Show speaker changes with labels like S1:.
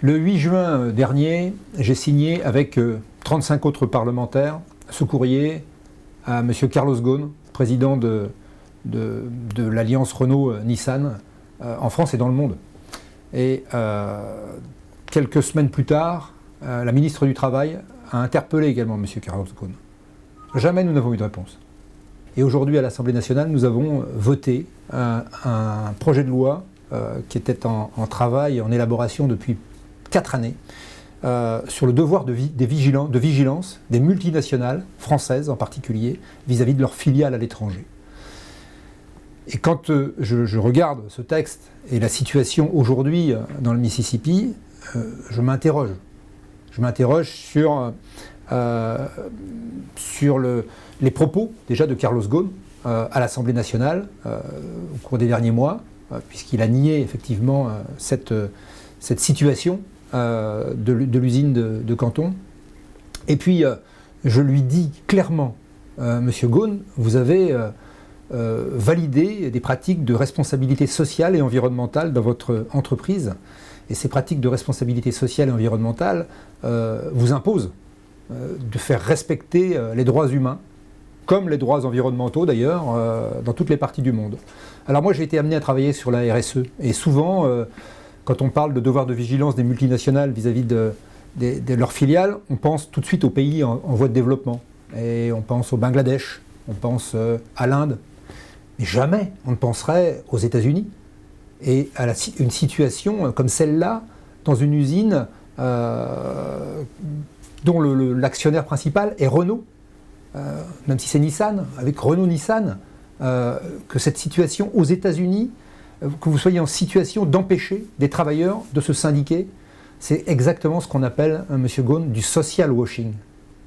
S1: Le 8 juin dernier, j'ai signé avec 35 autres parlementaires ce courrier à M. Carlos Ghosn, président de l'alliance Renault-Nissan en France et dans le monde. Et quelques semaines plus tard, la ministre du Travail a interpellé également M. Carlos Ghosn. Jamais nous n'avons eu de réponse. Et aujourd'hui, à l'Assemblée nationale, nous avons voté un projet de loi qui était en travail et en élaboration depuis 4 années, sur le devoir de vigilance des multinationales, françaises en particulier, vis-à-vis de leurs filiales à l'étranger. Et quand je regarde ce texte et la situation aujourd'hui dans le Mississippi, je m'interroge. Je m'interroge sur les propos déjà de Carlos Ghosn à l'Assemblée nationale au cours des derniers mois, puisqu'il a nié effectivement cette situation de l'usine de Canton. Et puis, je lui dis clairement, Monsieur Ghosn, vous avez validé des pratiques de responsabilité sociale et environnementale dans votre entreprise. Et ces pratiques de responsabilité sociale et environnementale vous imposent de faire respecter les droits humains, comme les droits environnementaux d'ailleurs, dans toutes les parties du monde. Alors moi, j'ai été amené à travailler sur la RSE. Et souvent, quand on parle de devoir de vigilance des multinationales vis-à-vis de leurs filiales, on pense tout de suite aux pays en voie de développement. Et on pense au Bangladesh, on pense à l'Inde. Mais jamais on ne penserait aux États-Unis. Et à une situation comme celle-là, dans une usine dont l'actionnaire principal est Renault, même si c'est Nissan, avec Renault-Nissan, que cette situation aux États-Unis, que vous soyez en situation d'empêcher des travailleurs de se syndiquer, c'est exactement ce qu'on appelle, M. Ghosn, du social washing.